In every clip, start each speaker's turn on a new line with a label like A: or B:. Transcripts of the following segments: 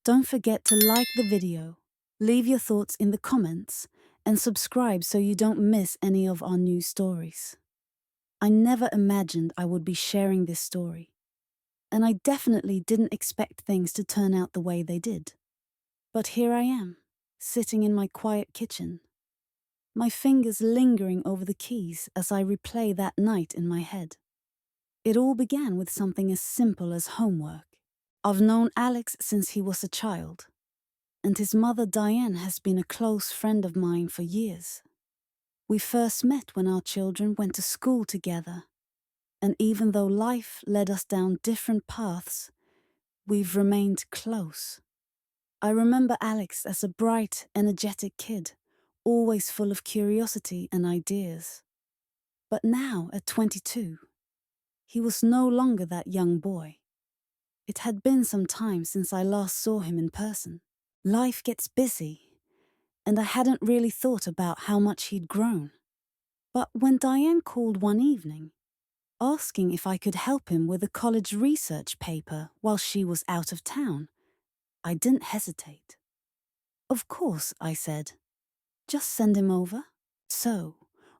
A: Don't forget to like the video, leave your thoughts in the comments, and subscribe so you don't miss any of our new stories. I never imagined I would be sharing this story, and I definitely didn't expect things to turn out the way they did. But here I am, sitting in my quiet kitchen, my fingers lingering over the keys as I replay that night in my head. It all began with something as simple as homework. I've known Alex since he was a child, and his mother Diane has been a close friend of mine for years. We first met when our children went to school together, and even though life led us down different paths, we've remained close. I remember Alex as a bright, energetic kid, always full of curiosity and ideas. But now, at 22, he was no longer that young boy. It had been some time since I last saw him in person. Life gets busy, and I hadn't really thought about how much he'd grown. But when Diane called one evening, asking if I could help him with a college research paper while she was out of town, I didn't hesitate. Of course, I said. Just send him over. So,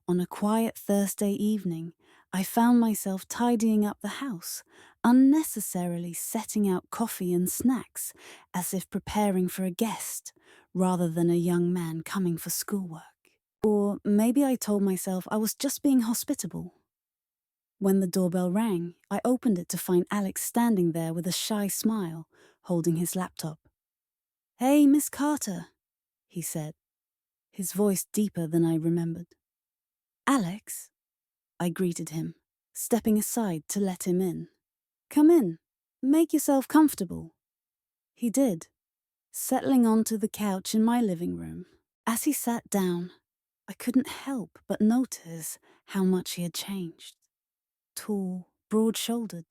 A: on a quiet Thursday evening, I found myself tidying up the house, unnecessarily setting out coffee and snacks, as if preparing for a guest, rather than a young man coming for schoolwork. Or maybe I told myself I was just being hospitable. When the doorbell rang, I opened it to find Alex standing there with a shy smile, holding his laptop. "Hey, Miss Carter," he said, his voice deeper than I remembered. "Alex?" I greeted him, stepping aside to let him in. "Come in. Make yourself comfortable." He did, settling onto the couch in my living room. As he sat down, I couldn't help but notice how much he had changed. Tall, broad-shouldered,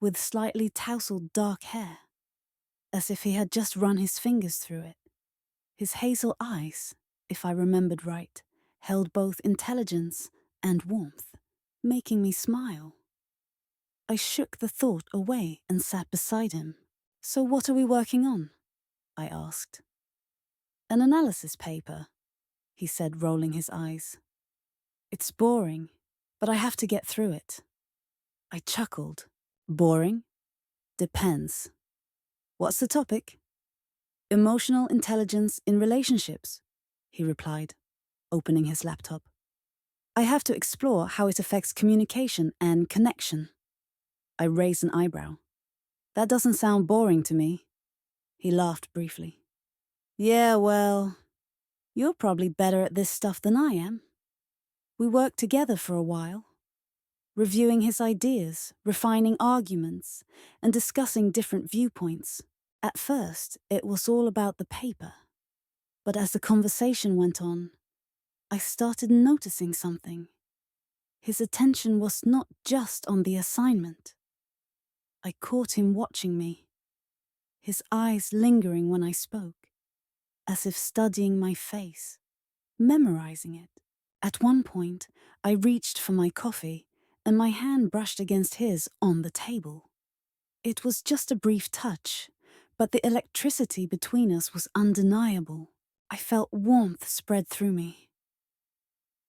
A: with slightly tousled dark hair, as if he had just run his fingers through it. His hazel eyes, if I remembered right, held both intelligence and warmth, making me smile. I shook the thought away and sat beside him. "So what are we working on?" I asked. "An analysis paper," he said, rolling his eyes. "It's boring, but I have to get through it." I chuckled. "Boring? Depends. What's the topic?" "Emotional intelligence in relationships," he replied, opening his laptop. "I have to explore how it affects communication and connection." I raised an eyebrow. "That doesn't sound boring to me." He laughed briefly. "Yeah, well, you're probably better at this stuff than I am." We worked together for a while, reviewing his ideas, refining arguments, and discussing different viewpoints. At first, it was all about the paper. But as the conversation went on, I started noticing something. His attention was not just on the assignment. I caught him watching me, his eyes lingering when I spoke, as if studying my face, memorizing it. At one point, I reached for my coffee, and my hand brushed against his on the table. It was just a brief touch, but the electricity between us was undeniable. I felt warmth spread through me,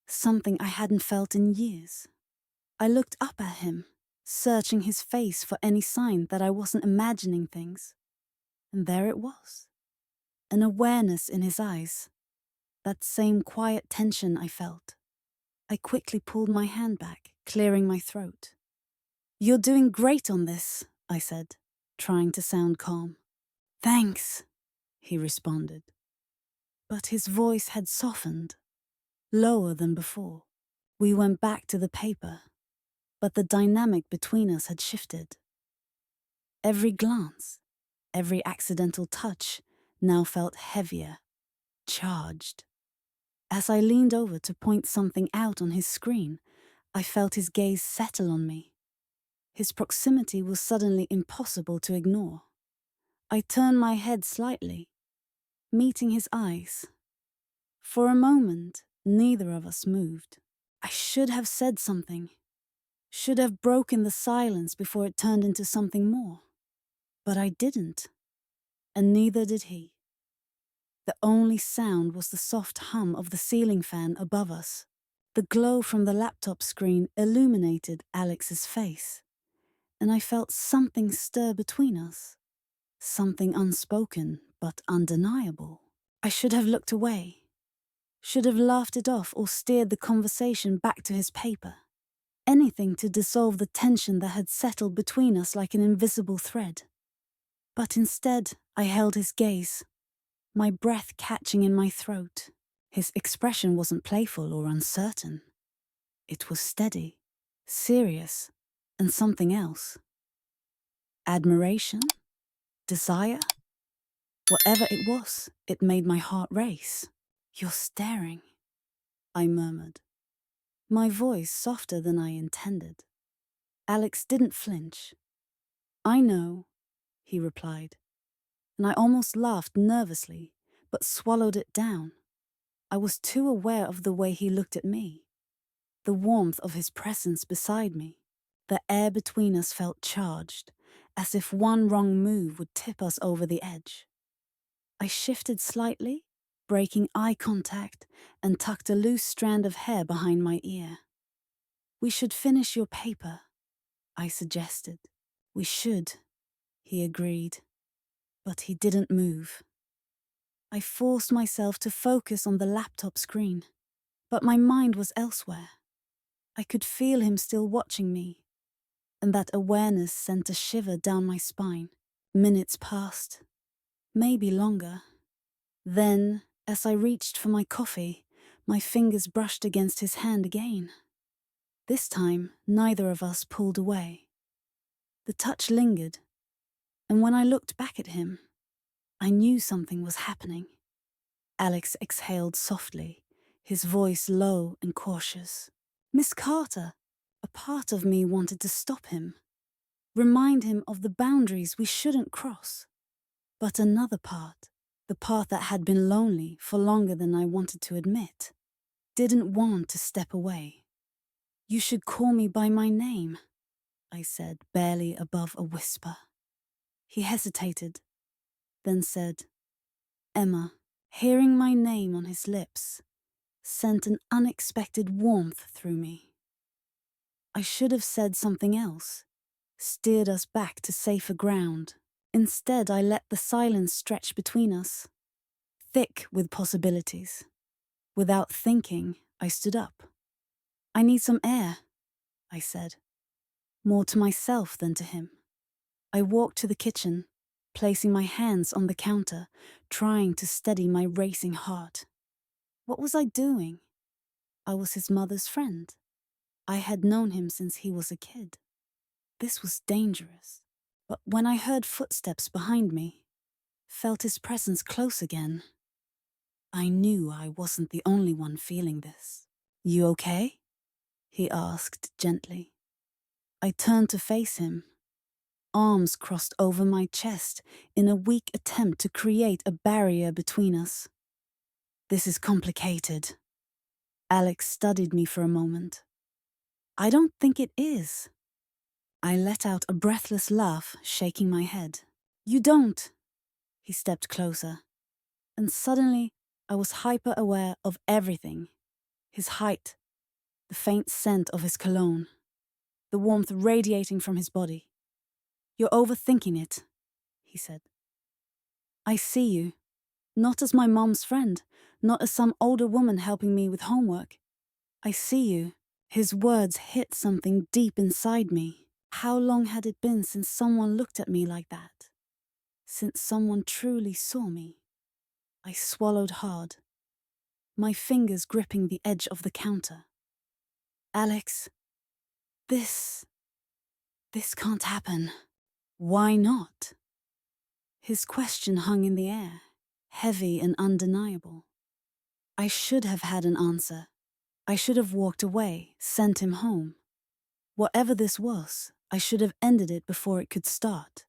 A: something I hadn't felt in years. I looked up at him, searching his face for any sign that I wasn't imagining things. And there it was, an awareness in his eyes, that same quiet tension I felt. I quickly pulled my hand back, clearing my throat. "You're doing great on this," I said, trying to sound calm. "Thanks," he responded. But his voice had softened, lower than before. We went back to the paper, but the dynamic between us had shifted. Every glance, every accidental touch now felt heavier, charged. As I leaned over to point something out on his screen, I felt his gaze settle on me. His proximity was suddenly impossible to ignore. I turned my head slightly, meeting his eyes. For a moment, neither of us moved. I should have said something, should have broken the silence before it turned into something more. But I didn't. and neither did he. The only sound was the soft hum of the ceiling fan above us. The glow from the laptop screen illuminated Alex's face, and I felt something stir between us. Something unspoken but undeniable. I should have looked away, should have laughed it off or steered the conversation back to his paper. Anything to dissolve the tension that had settled between us like an invisible thread. But instead, I held his gaze, my breath catching in my throat. His expression wasn't playful or uncertain. It was steady, serious, and something else. Admiration? Desire? Whatever it was, it made my heart race. "You're staring," I murmured, my voice softer than I intended. Alex didn't flinch. "I know," he replied, and I almost laughed nervously, but swallowed it down. I was too aware of the way he looked at me, the warmth of his presence beside me. The air between us felt charged, as if one wrong move would tip us over the edge. I shifted slightly, breaking eye contact, and tucked a loose strand of hair behind my ear. "We should finish your paper," I suggested. "We should," he agreed, but he didn't move. I forced myself to focus on the laptop screen, but my mind was elsewhere. I could feel him still watching me, and that awareness sent a shiver down my spine. Minutes passed, maybe longer. Then, as I reached for my coffee, my fingers brushed against his hand again. This time, neither of us pulled away. The touch lingered, and when I looked back at him, I knew something was happening. Alex exhaled softly, his voice low and cautious. "Miss Carter," a part of me wanted to stop him, remind him of the boundaries we shouldn't cross. But another part, the part that had been lonely for longer than I wanted to admit, didn't want to step away. "You should call me by my name," I said, barely above a whisper. He hesitated, then said, "Emma." Hearing my name on his lips sent an unexpected warmth through me. I should have said something else, steered us back to safer ground. Instead, I let the silence stretch between us, thick with possibilities. Without thinking, I stood up. "I need some air," I said, more to myself than to him. I walked to the kitchen, placing my hands on the counter, trying to steady my racing heart. What was I doing? I was his mother's friend. I had known him since he was a kid. This was dangerous. But when I heard footsteps behind me, felt his presence close again, I knew I wasn't the only one feeling this. "You okay?" he asked gently. I turned to face him, arms crossed over my chest in a weak attempt to create a barrier between us. "This is complicated." Alex studied me for a moment. "I don't think it is." I let out a breathless laugh, shaking my head. "You don't." He stepped closer, and suddenly I was hyper-aware of everything. His height, the faint scent of his cologne, the warmth radiating from his body. "You're overthinking it," he said. "I see you, not as my mom's friend, not as some older woman helping me with homework. I see you." His words hit something deep inside me. How long had it been since someone looked at me like that? Since someone truly saw me? I swallowed hard, my fingers gripping the edge of the counter. "Alex, this can't happen." "Why not?" His question hung in the air, heavy and undeniable. I should have had an answer. I should have walked away, sent him home. Whatever this was, I should have ended it before it could start.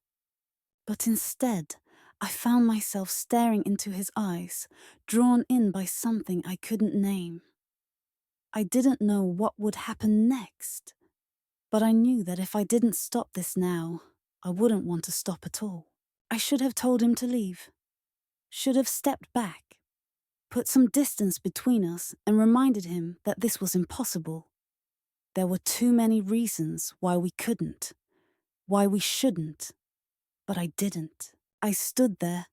A: But instead, I found myself staring into his eyes, drawn in by something I couldn't name. I didn't know what would happen next, but I knew that if I didn't stop this now, I wouldn't want to stop at all. I should have told him to leave, should have stepped back, put some distance between us and reminded him that this was impossible. There were too many reasons why we couldn't, why we shouldn't, but I didn't. I stood there,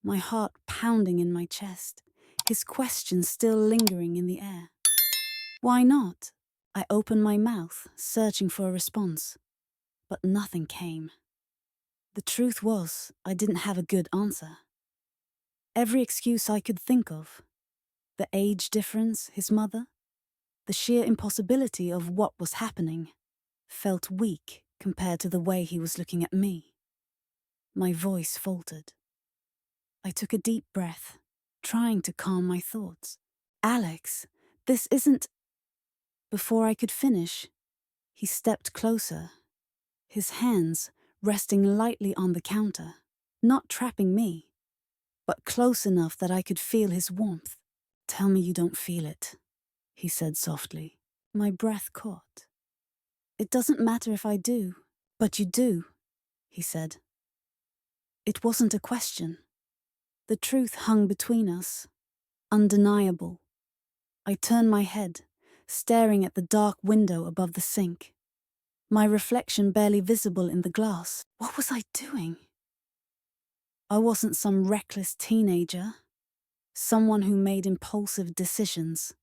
A: my heart pounding in my chest, his question still lingering in the air. Why not? I opened my mouth, searching for a response, but nothing came. The truth was, I didn't have a good answer. Every excuse I could think of, the age difference, his mother, the sheer impossibility of what was happening, felt weak compared to the way he was looking at me. My voice faltered. I took a deep breath, trying to calm my thoughts. Alex, this isn't... Before I could finish, he stepped closer, his hands resting lightly on the counter, not trapping me, but close enough that I could feel his warmth. Tell me you don't feel it, he said softly. My breath caught. It doesn't matter if I do, but you do, he said. It wasn't a question. The truth hung between us, undeniable. I turned my head, staring at the dark window above the sink, my reflection barely visible in the glass. What was I doing? I wasn't some reckless teenager, someone who made impulsive decisions.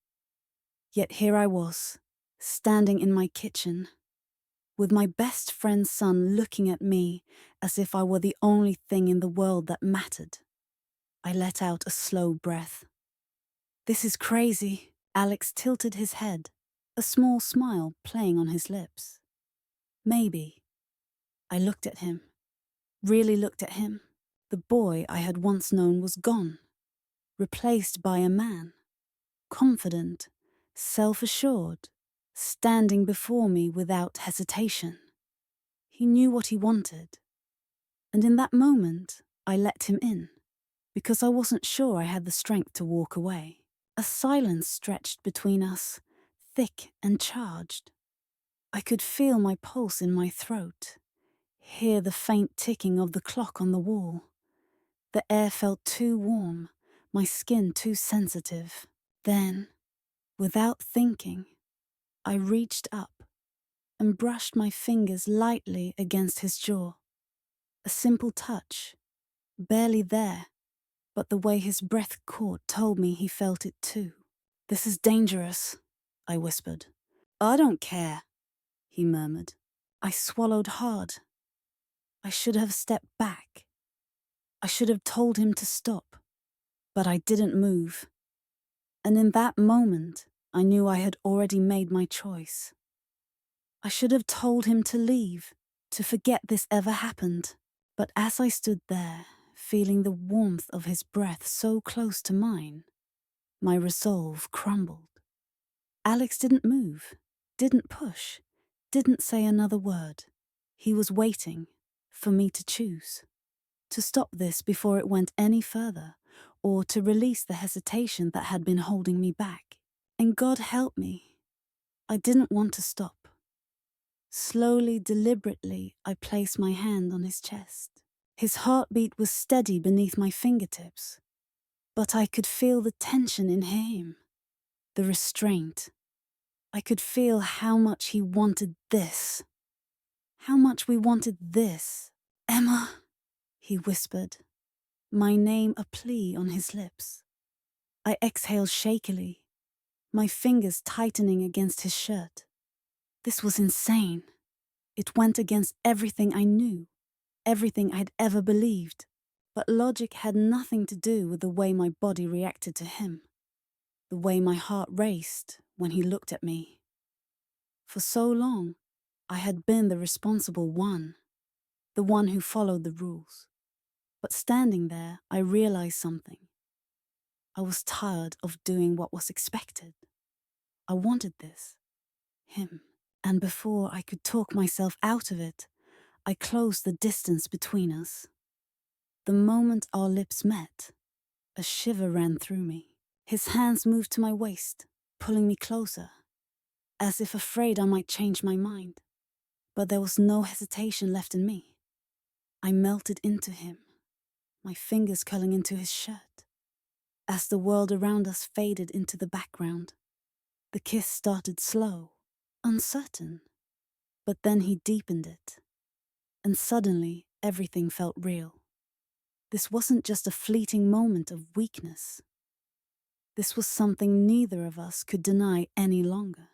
A: Yet here I was, standing in my kitchen, with my best friend's son looking at me as if I were the only thing in the world that mattered. I let out a slow breath. This is crazy. Alex tilted his head, a small smile playing on his lips. Maybe. I looked at him, really looked at him. The boy I had once known was gone, replaced by a man, confident, self-assured, standing before me without hesitation. He knew what he wanted, and in that moment, I let him in, because I wasn't sure I had the strength to walk away. A silence stretched between us, thick and charged. I could feel my pulse in my throat, hear the faint ticking of the clock on the wall. The air felt too warm, my skin too sensitive. Then, without thinking, I reached up and brushed my fingers lightly against his jaw. A simple touch, barely there, but the way his breath caught told me he felt it too. This is dangerous, I whispered. I don't care, he murmured. I swallowed hard. I should have stepped back. I should have told him to stop, but I didn't move. And in that moment, I knew I had already made my choice. I should have told him to leave, to forget this ever happened. But as I stood there, feeling the warmth of his breath so close to mine, my resolve crumbled. Alex didn't move, didn't push, didn't say another word. He was waiting for me to choose, to stop this before it went any further, or to release the hesitation that had been holding me back. And God help me, I didn't want to stop. Slowly, deliberately, I placed my hand on his chest. His heartbeat was steady beneath my fingertips, but I could feel the tension in him, the restraint. I could feel how much he wanted this, how much we wanted this. Emma, he whispered, my name a plea on his lips. I exhaled shakily, my fingers tightening against his shirt. This was insane. It went against everything I knew, everything I'd ever believed. But logic had nothing to do with the way my body reacted to him, the way my heart raced when he looked at me. For so long, I had been the responsible one, the one who followed the rules. But standing there, I realized something. I was tired of doing what was expected. I wanted this, him. And before I could talk myself out of it, I closed the distance between us. The moment our lips met, a shiver ran through me. His hands moved to my waist, pulling me closer, as if afraid I might change my mind. But there was no hesitation left in me. I melted into him, my fingers curling into his shirt. As the world around us faded into the background, the kiss started slow, uncertain, but then he deepened it, and suddenly everything felt real. This wasn't just a fleeting moment of weakness. This was something neither of us could deny any longer.